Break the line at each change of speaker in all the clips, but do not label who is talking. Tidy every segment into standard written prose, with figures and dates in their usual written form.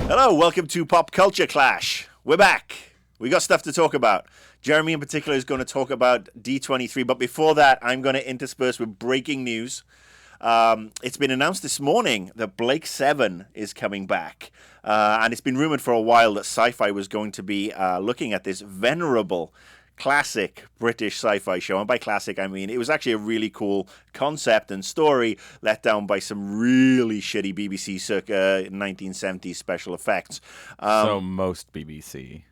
Hello, welcome to Pop Culture Clash. We're back. We got stuff to talk about. Jeremy in particular is going to talk about D23, but before that, I'm going to intersperse with breaking news. It's been announced this morning that Blake 7 is coming back. And it's been rumored for a while that Sci-Fi was going to be looking at this venerable classic British sci-fi show. And by classic, I mean it was actually a really cool concept and story let down by some really shitty BBC circa 1970s special effects.
So most BBC.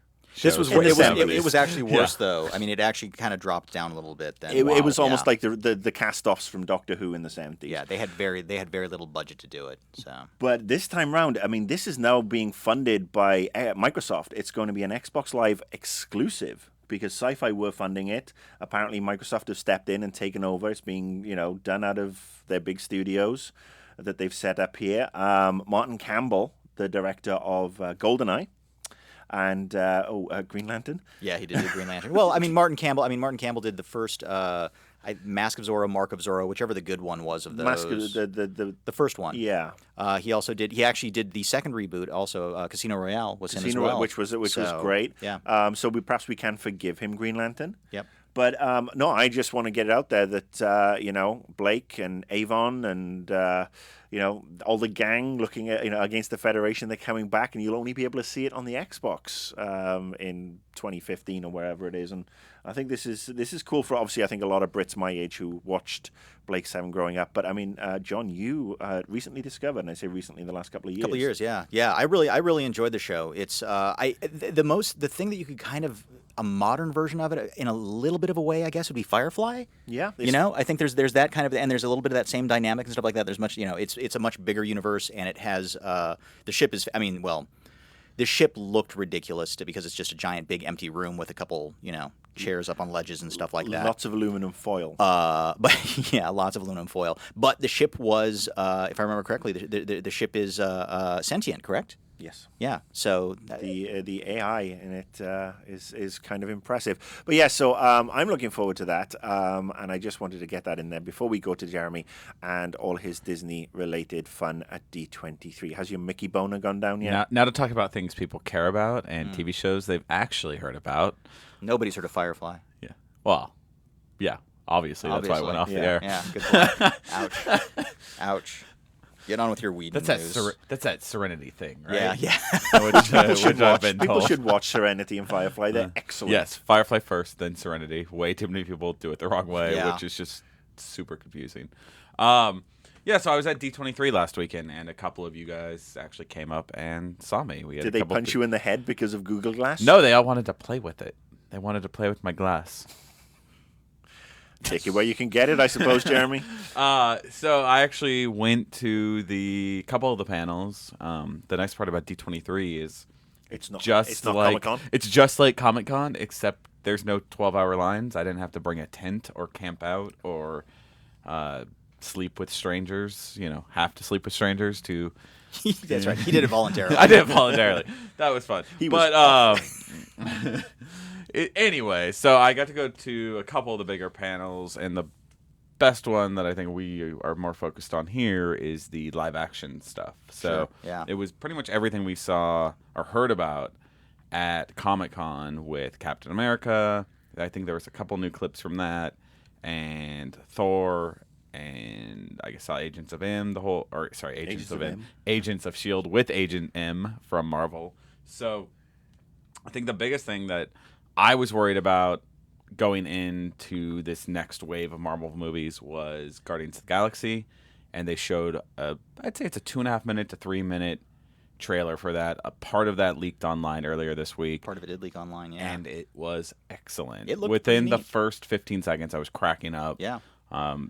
This was it was actually worse though. I mean, it actually kind of dropped down a little bit. Then
it was almost like the cast-offs from Doctor Who in the 70s.
Yeah, they had very little budget to do it. So,
but this time round, I mean, this is now being funded by Microsoft. It's going to be an Xbox Live exclusive because Sci-Fi were funding it. Apparently, Microsoft have stepped in and taken over. It's being done out of their big studios that they've set up here. Martin Campbell, the director of GoldenEye. And Green Lantern.
Yeah, he did do Green Lantern. Well, I mean, Martin Campbell did the first Mask of Zorro, Mark of Zorro, whichever the good one was of those.
Mask of the
first one.
Yeah.
He actually did the second reboot. Also, Casino Royale was him as well,
which was great.
Yeah.
So perhaps we can forgive him, Green Lantern.
Yep.
But no, I just want to get it out there that Blake and Avon and all the gang looking at against the Federation, they're coming back, and you'll only be able to see it on the Xbox in 2015 or wherever it is. And I think this is cool for obviously I think a lot of Brits my age who watched Blake 7 growing up. But I mean, John, you recently discovered, and I say recently in the last couple of years.
Couple of years, yeah. I really enjoyed the show. It's the thing that you could kind of a modern version of it in a little bit of a way, I guess, would be Firefly.
Yeah.
I think there's that kind of, and there's a little bit of that same dynamic and stuff like that. There's much, it's a much bigger universe, and it has the ship is. I mean, well, the ship looked ridiculous because it's just a giant big empty room with a couple, chairs up on ledges and stuff like that.
Lots of aluminum foil.
But yeah, lots of aluminum foil. But the ship was, if I remember correctly, the ship is sentient, correct?
Yes.
Yeah. So
the AI in it is kind of impressive. But yeah, so I'm looking forward to that, and I just wanted to get that in there before we go to Jeremy and all his Disney-related fun at D23. Has your Mickey boner gone down yet?
Now to talk about things people care about and TV shows they've actually heard about.
Nobody's heard of Firefly.
Yeah. Well, yeah. Obviously. That's why it went off the air.
Yeah. Good point. Ouch. Ouch. Get on with your weed news.
That's that Serenity thing, right?
Yeah.
Which I've been told. People should watch Serenity and Firefly. They're excellent.
Yes, Firefly first, then Serenity. Way too many people do it the wrong way, which is just super confusing. Yeah, so I was at D23 last weekend, and a couple of you guys actually came up and saw me.
Did they punch you in the head because of Google Glass?
No, they all wanted to play with it. They wanted to play with my glass.
Take it where you can get it, I suppose, Jeremy.
So I actually went to the couple of the panels. The nice part about D23 is
it's not
like
Comic-Con.
It's just like Comic-Con, except there's no 12-hour lines. I didn't have to bring a tent or camp out or sleep with strangers. Have to sleep with strangers to.
That's right. He did it voluntarily.
I did it voluntarily. That was fun. Anyway, so I got to go to a couple of the bigger panels, and the best one that I think we are more focused on here is the live action stuff. So It was pretty much everything we saw or heard about at Comic-Con with Captain America. I think there was a couple new clips from that, and Thor, and I guess Agents of M, Agents of M. Agents of S.H.I.E.L.D. with Agent M from Marvel. So I think the biggest thing that I was worried about going into this next wave of Marvel movies was Guardians of the Galaxy, and they showed I'd say it's a 2.5 minute to 3 minute trailer for that. A part of that leaked online earlier this week.
Part of it did leak online, yeah.
And it was excellent.
It looked
within the
neat.
first 15 seconds, I was cracking up.
Yeah.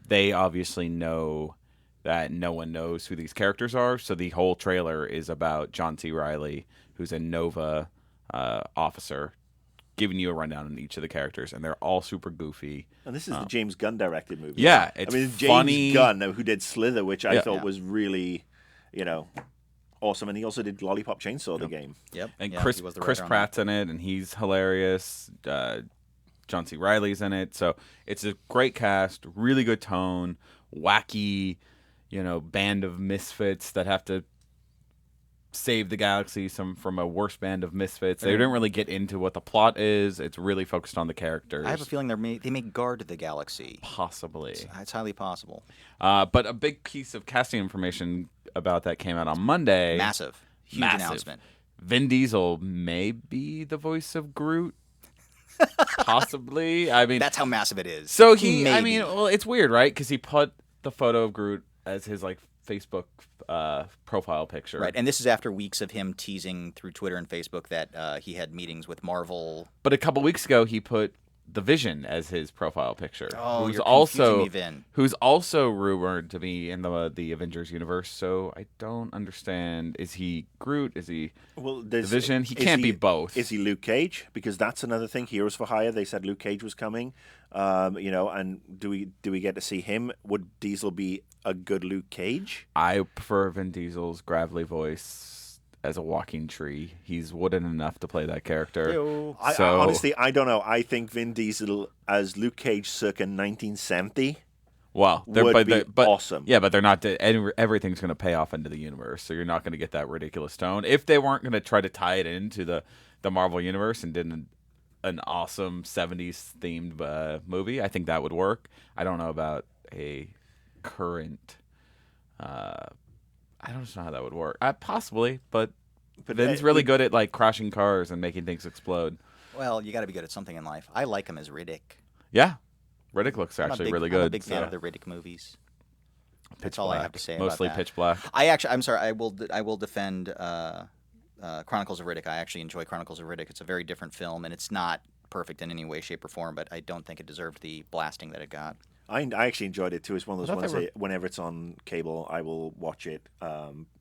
They obviously know that no one knows who these characters are, so the whole trailer is about John C. Reilly, who's a Nova officer, giving you a rundown on each of the characters, and they're all super goofy.
And this is the James Gunn directed movie.
Yeah, it's
James Gunn, who did Slither, which I thought was really, awesome. And he also did Lollipop Chainsaw, the game.
Yep.
And Chris Pratt's in it, and he's hilarious. John C. Reilly's in it. So it's a great cast, really good tone, wacky, band of misfits that have to save the galaxy from a worse band of misfits. They didn't really get into what the plot is. It's really focused on the characters.
I have a feeling they may guard the galaxy.
Possibly.
It's highly possible.
But a big piece of casting information about that came out on Monday.
Massive. Huge announcement.
Vin Diesel may be the voice of Groot. Possibly. I mean,
that's how massive it is.
So it's weird, right? Because he put the photo of Groot as his Facebook profile picture.
Right, and this is after weeks of him teasing through Twitter and Facebook that he had meetings with Marvel.
But a couple weeks ago, he put the Vision as his profile picture.
Oh, you're confusing me, Vin.
Who's also rumored to be in the Avengers universe. So I don't understand. Is he Groot? Is he the Vision? He can't be both.
Is he Luke Cage? Because that's another thing. Heroes for Hire. They said Luke Cage was coming. And do we get to see him? Would Diesel be a good Luke Cage?
I prefer Vin Diesel's gravelly voice as a walking tree. He's wooden enough to play that character.
Honestly, I don't know. I think Vin Diesel as Luke Cage circa 1970
would be
awesome.
Yeah, but they're not. Everything's going to pay off into the universe, so you're not going to get that ridiculous tone. If they weren't going to try to tie it into the Marvel universe and did an awesome 70s themed movie, I think that would work. I don't know about a current... I don't know how that would work. Possibly, but Vin's really good at crashing cars and making things explode.
Well, you got to be good at something in life. I like him as Riddick.
Yeah, Riddick looks actually really good.
I'm a big fan of the Riddick movies. That's all I have to say about that.
Mostly Pitch Black.
I'm sorry. I will defend Chronicles of Riddick. I actually enjoy Chronicles of Riddick. It's a very different film, and it's not perfect in any way, shape, or form. But I don't think it deserved the blasting that it got.
I actually enjoyed it too. It's one of those ones whenever it's on cable, I will watch it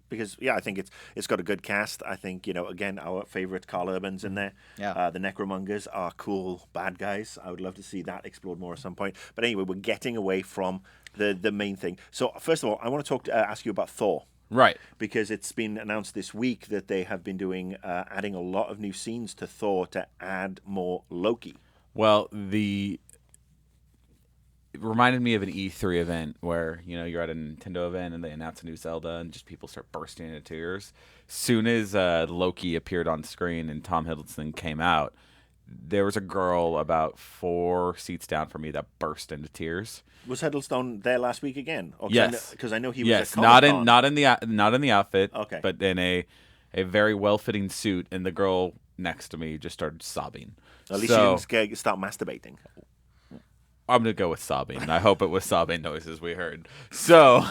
because I think it's got a good cast. I think again our favorite Carl Urban's in there.
Yeah.
The Necromongers are cool bad guys. I would love to see that explored more at some point. But anyway, we're getting away from the main thing. So first of all, I want to ask you about Thor.
Right.
Because it's been announced this week that they have been doing adding a lot of new scenes to Thor to add more Loki.
Well, it reminded me of an E3 event where, you're at a Nintendo event and they announce a new Zelda and just people start bursting into tears. Soon as Loki appeared on screen and Tom Hiddleston came out, there was a girl about 4 seats down from me that burst into tears.
Was Hiddleston there last week again?
Yes.
Because I know he was at
Comic-Con. not in the outfit,
okay,
but in a very well-fitting suit, and the girl next to me just started sobbing.
At least she didn't start masturbating.
I'm going to go with sobbing. I hope it was sobbing noises we heard. So,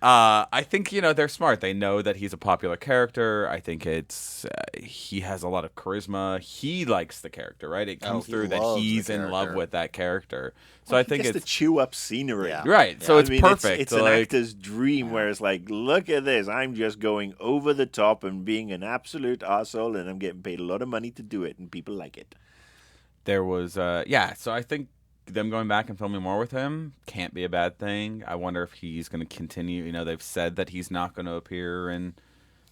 I think, they're smart. They know that he's a popular character. I think he has a lot of charisma. He likes the character, right? It comes through that he's in love with that character. So I think
it's to chew up scenery.
Yeah. Right. Yeah. So it's perfect.
It's an actor's dream where it's like, look at this. I'm just going over the top and being an absolute arsehole, and I'm getting paid a lot of money to do it, and people like it.
There was, so I think them going back and filming more with him can't be a bad thing. I wonder if he's going to continue. They've said that he's not going to appear in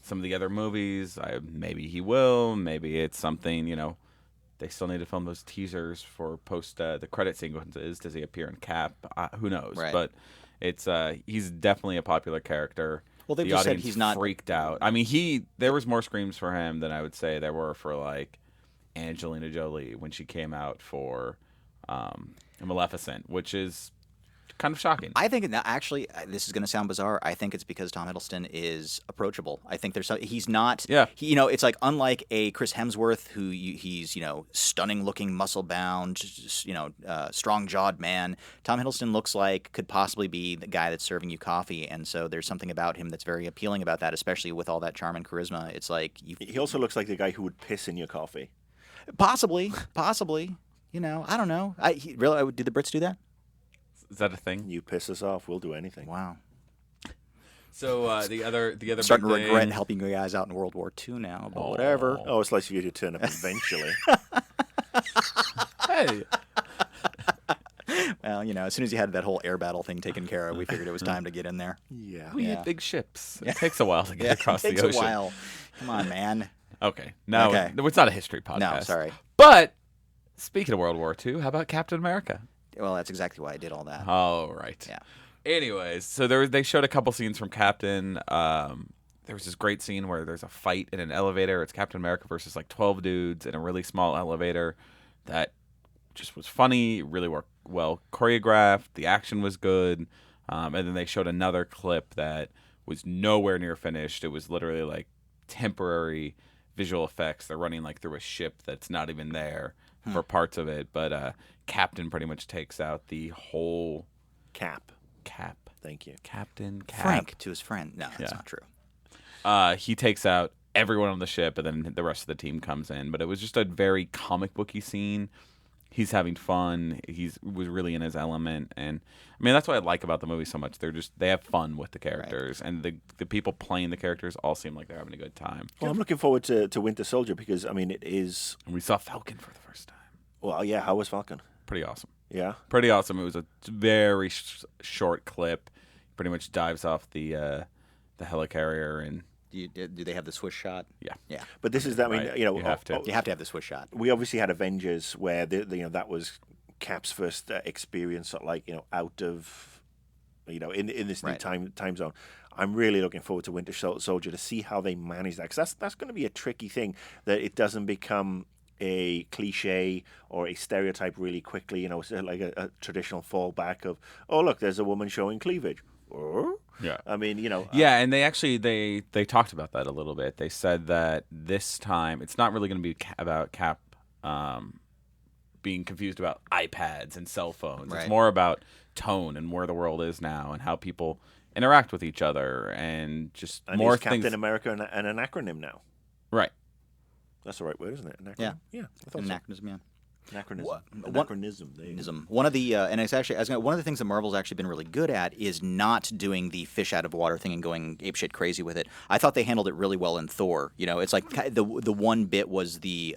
some of the other movies. Maybe he will. Maybe it's something, they still need to film those teasers for post the credit sequences. Does he appear in Cap? Who knows?
Right.
But it's he's definitely a popular character.
Well, they've just said he's not
freaked out. I mean, there was more screams for him than I would say there were for Angelina Jolie when she came out for Maleficent, which is kind of shocking.
I think actually this is going to sound bizarre. I think it's because Tom Hiddleston is approachable. I think he's not.
Yeah.
It's like unlike a Chris Hemsworth who he's stunning looking, muscle bound, strong jawed man. Tom Hiddleston looks like could possibly be the guy that's serving you coffee, and so there's something about him that's very appealing about that, especially with all that charm and charisma. It's like
he also looks like the guy who would piss in your coffee.
Possibly. I don't know. Really, did the Brits do that?
Is that a thing?
You piss us off, we'll do anything.
Wow.
So the other
starting to regret helping you guys out in World War II now, but whatever.
Oh, it's like for you to turn up eventually.
Hey.
Well, as soon as you had that whole air battle thing taken care of, we figured it was time to get in there.
Yeah.
We had big ships. It takes a while to get across the ocean.
It takes a while. Come on, man.
Okay. No, it's not a history podcast.
No, sorry.
But speaking of World War II, how about Captain America?
Well, that's exactly why I did all that.
Oh, right.
Yeah.
Anyways, so they showed a couple scenes from Captain. there was this great scene where there's a fight in an elevator. It's Captain America versus like 12 dudes in a really small elevator that just was funny, really well choreographed. The action was good. And then they showed another clip that was nowhere near finished. It was literally like temporary visual effects. They're running like through a ship that's not even there for parts of it. But Captain pretty much takes out the whole...
Cap.
Thank you. Captain Cap.
Frank to his friend. No, that's not true.
He takes out everyone on the ship, and then the rest of the team comes in. But it was just a very comic booky scene. He's having fun. He was really in his element, and I mean that's what I like about the movie so much. They have fun with the characters, and the people playing the characters all seem like they're having a good time.
Well, I'm looking forward to Winter Soldier because I mean it is.
And we saw Falcon for the first time.
Well, yeah. How was Falcon?
Pretty awesome.
Yeah.
Pretty awesome. It was a very short clip. Pretty much dives off the helicarrier and.
Do they have the Swiss shot?
Yeah.
But this is that. I mean,
Right.
you know,
You have to.
You have to have the Swiss shot.
we obviously had Avengers where that was Cap's first experience, sort of like out of in this new time zone. I'm really looking forward to Winter Soldier to see how they manage that, because that's going to be a tricky thing, that it doesn't become a cliche or a stereotype really quickly. It's like a traditional fallback of, oh look, there's a woman showing cleavage. Or?
Yeah.
I mean,
Yeah, and they actually they talked about that a little bit. They said that this time it's not really going to be about Cap being confused about iPads and cell phones.
Right.
It's more about tone and where the world is now and how people interact with each other and just more
is
things.
Captain America an acronym now?
Right.
That's the right word, isn't it? An acronym?
Yeah.
Yeah. I thought so.
Anachronism, yeah.
Anachronism. Anachronism. There you go.
One of the and it's actually one of the things that Marvel's actually been really good at is not doing the fish out of water thing and going apeshit crazy with it. I thought they handled it really well in Thor. It's like the one bit was the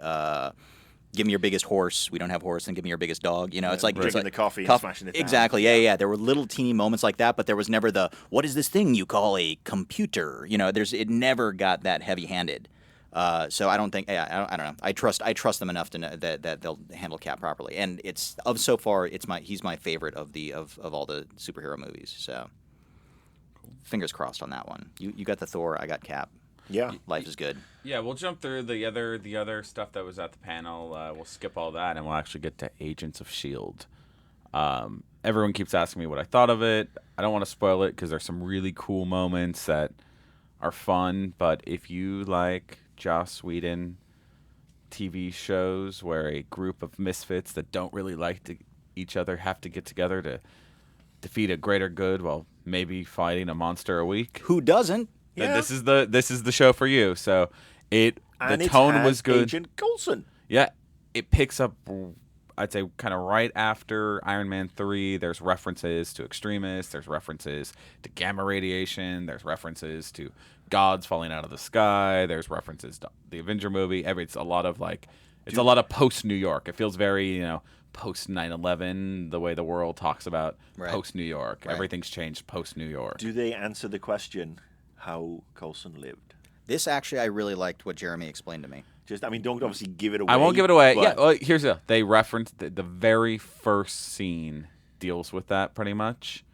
give me your biggest horse. We don't have horse, and give me your biggest dog. It's like
drinking
it's like
the coffee and smashing it down.
Exactly. Yeah. There were little teeny moments like that, but there was never the what is this thing you call a computer? It never got that heavy-handed. So I don't think. Yeah, I don't know. I trust them enough to know that they'll handle Cap properly. And so far he's my favorite of all the superhero movies. So fingers crossed on that one. You got the Thor. I got Cap.
Yeah.
Life is good.
Yeah, we'll jump through the other stuff that was at the panel. We'll skip all that, and we'll actually get to Agents of S.H.I.E.L.D. Everyone keeps asking me what I thought of it. I don't want to spoil it because there's some really cool moments that are fun. But if you like Joss Whedon TV shows where a group of misfits that don't really like each other have to get together to defeat a greater good while maybe fighting a monster a week,
Who doesn't?
then
Yeah.
this is the show for you. So the tone was good.
Agent Coulson.
Yeah, it picks up, I'd say, kind of right after Iron Man 3. There's references to extremists. There's references to gamma radiation. There's references to gods falling out of the sky. There's references to the Avenger movie. It's a lot of a lot of post New York. It feels very, post 9/11, the way the world talks about post New York.
Right.
Everything's changed post New York.
Do they answer the question how Coulson lived?
This actually, I really liked what Jeremy explained to me.
Don't obviously give it away.
I won't give it away.
but-
Yeah, well, they reference the very first scene deals with that pretty much.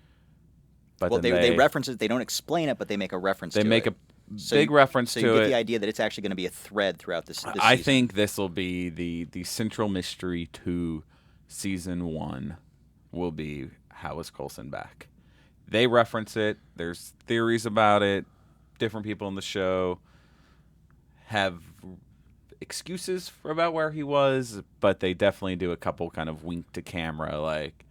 But
Well,
then
they reference it. They don't explain it, but they make a reference.
They
to
make
it.
a big reference
so
to
you get
it.
the idea that it's actually going to be a thread throughout this
I
season.
think this will be the central mystery to season 1 will be how is Coulson back. They reference it. There's theories about it. Different people in the show have excuses about where he was, but they definitely do a couple kind of wink to camera like,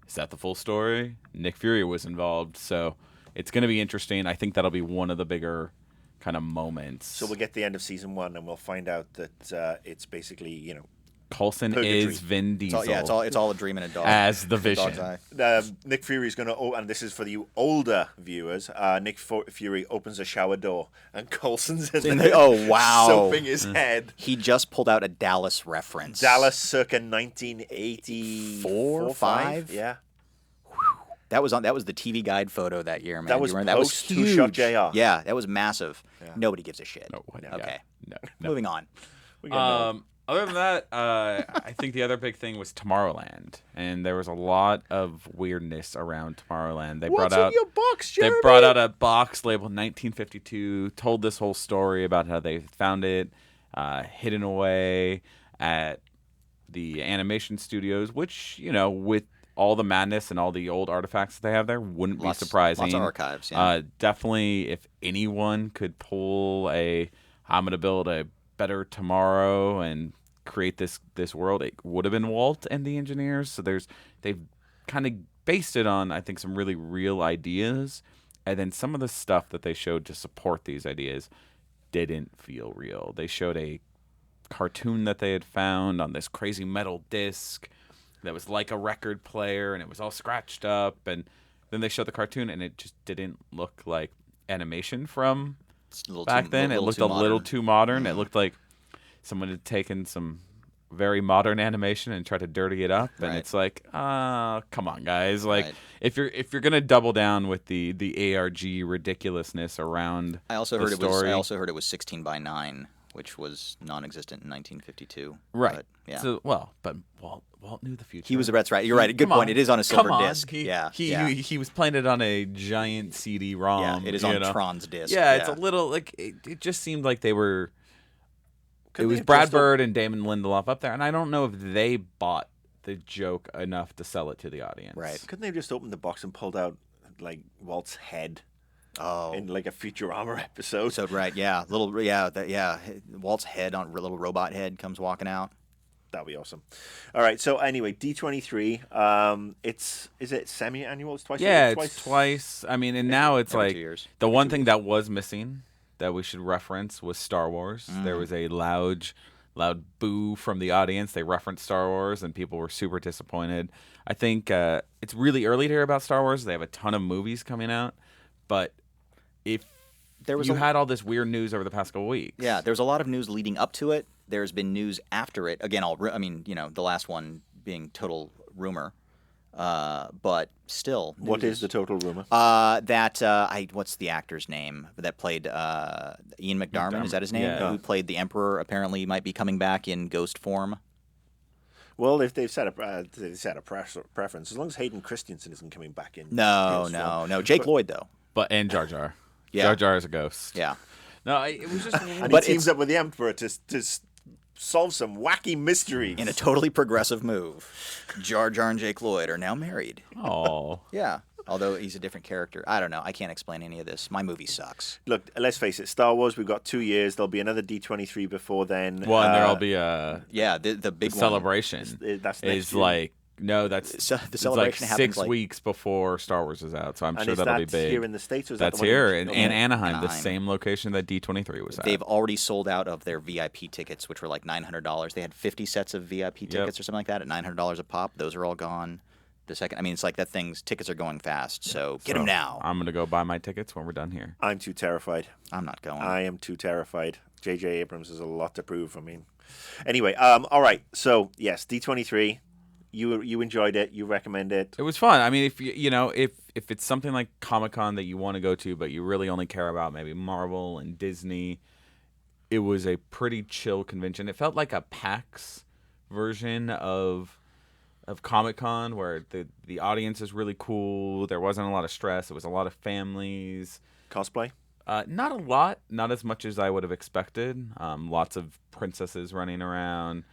is that the full story? Nick Fury was involved, so it's going to be interesting. I think that'll be one of the bigger kind of moments.
So we'll get the end of season 1 and we'll find out that it's basically,
Coulson
purgatory.
is Vin Diesel.
It's all a dream in a dog.
as the Vision.
Dog's eye.
Nick Fury's going to, and this is for you older viewers, Nick Fury opens a shower door and Coulson's in there
Oh, wow.
soaping his head.
He just pulled out a Dallas reference.
Dallas circa 1984,
5?
Yeah.
That was the TV Guide photo that year, man.
That
Do
was
you remember? That was
post Who
huge.
Shot JR.
Yeah, that was massive.
Yeah.
Nobody gives a shit.
No,
Okay.
no.
Moving on.
We got
Other than that, I think the other big thing was Tomorrowland, and there was a lot of weirdness around Tomorrowland.
What's in your box, Jeremy?
They brought out a box labeled 1952, told this whole story about how they found it hidden away at the animation studios, which, you know, with all the madness and all the old artifacts that they have there, wouldn't be surprising.
Lots of archives, yeah.
Definitely, if anyone could pull I'm going to build a better tomorrow and create this world, it would have been Walt and the engineers. So they've kind of based it on, I think, some really real ideas, and then some of the stuff that they showed to support these ideas didn't feel real. They showed a cartoon that they had found on this crazy metal disc that was like a record player, and it was all scratched up, and then they showed the cartoon, and it just didn't look like animation from back then. It looked a little too modern. It looked like someone had taken some very modern animation and tried to dirty it up, and it's like, come on, guys! Like, if you're gonna double down with the ARG ridiculousness around,
I also heard it was 16 by 9, which was non-existent in 1952.
Right.
But, yeah.
So but Walt knew the future.
He was. That's right. You're right. Good point. It is on a silver disc.
He was playing it on a giant CD-ROM.
Yeah, it is on Tron's disc.
Yeah, it's a little like it just seemed like they were. It was Brad Bird and Damon Lindelof up there, and I don't know if they bought the joke enough to sell it to the audience.
Right.
Couldn't they have just opened the box and pulled out like Walt's head?
Oh,
in like a Futurama episode.
So right, yeah, Walt's head on little robot head comes walking out.
That'd be awesome. All right, so anyway, D23. Is it semi-annual? It's twice.
Yeah, it's twice. I mean, and now it's
every
like
2 years.
The one thing that was missing that we should reference was Star Wars. There was a loud boo from the audience. They referenced Star Wars, and people were super disappointed. I think it's really early to hear about Star Wars. They have a ton of movies coming out, but if you had all this weird news over the past couple weeks.
Yeah, there's a lot of news leading up to it. There's been news after it. Again, the last one being total rumor. But still.
What is the total rumor?
What's the actor's name that played Ian McDiarmid? Is that his name?
Yeah.
Who played the Emperor? Apparently, might be coming back in ghost form.
Well, if they've set a preference, as long as Hayden Christensen isn't coming back in.
No. Jake Lloyd though.
And Jar Jar.
Yeah.
Jar Jar is a ghost.
Yeah.
No, it was just.
And he teams up with the Emperor to solve some wacky mysteries.
In a totally progressive move, Jar Jar and Jake Lloyd are now married.
Oh.
Yeah. Although he's a different character. I don't know. I can't explain any of this. My movie sucks.
Look, let's face it. Star Wars, we've got 2 years. There'll be another D23 before then.
Well, and there'll be a
the big
celebration.
That's next
is
year.
like the
celebration
like
happens
6 weeks before Star Wars is out. So I'm sure
is
that'll
that
be big.
Here in the States, or is
that's
that the
here
one
in Anaheim, the same location that D23 was at.
They've already sold out of their VIP tickets, which were like $900. They had 50 sets of VIP tickets or something like that at $900 a pop. Those are all gone. It's like that tickets are going fast, so get them now.
I'm going to go buy my tickets when we're done here.
I'm too terrified.
I'm not going.
I am too terrified. J.J. Abrams has a lot to prove. I mean, anyway, all right. So, yes, D23, you enjoyed it. You recommend it.
It was fun. I mean, if if it's something like Comic-Con that you want to go to, but you really only care about maybe Marvel and Disney, it was a pretty chill convention. It felt like a PAX version of Comic-Con, where the audience is really cool. There wasn't a lot of stress. It was a lot of families.
Cosplay?
Not a lot. Not as much as I would have expected. Lots of princesses running around,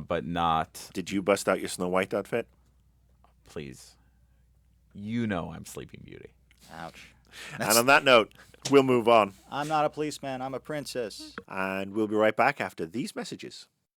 but not...
Did you bust out your Snow White outfit?
Please. You know I'm Sleeping Beauty.
Ouch.
And on that note, we'll move on.
I'm not a policeman. I'm a princess.
And we'll be right back after these messages.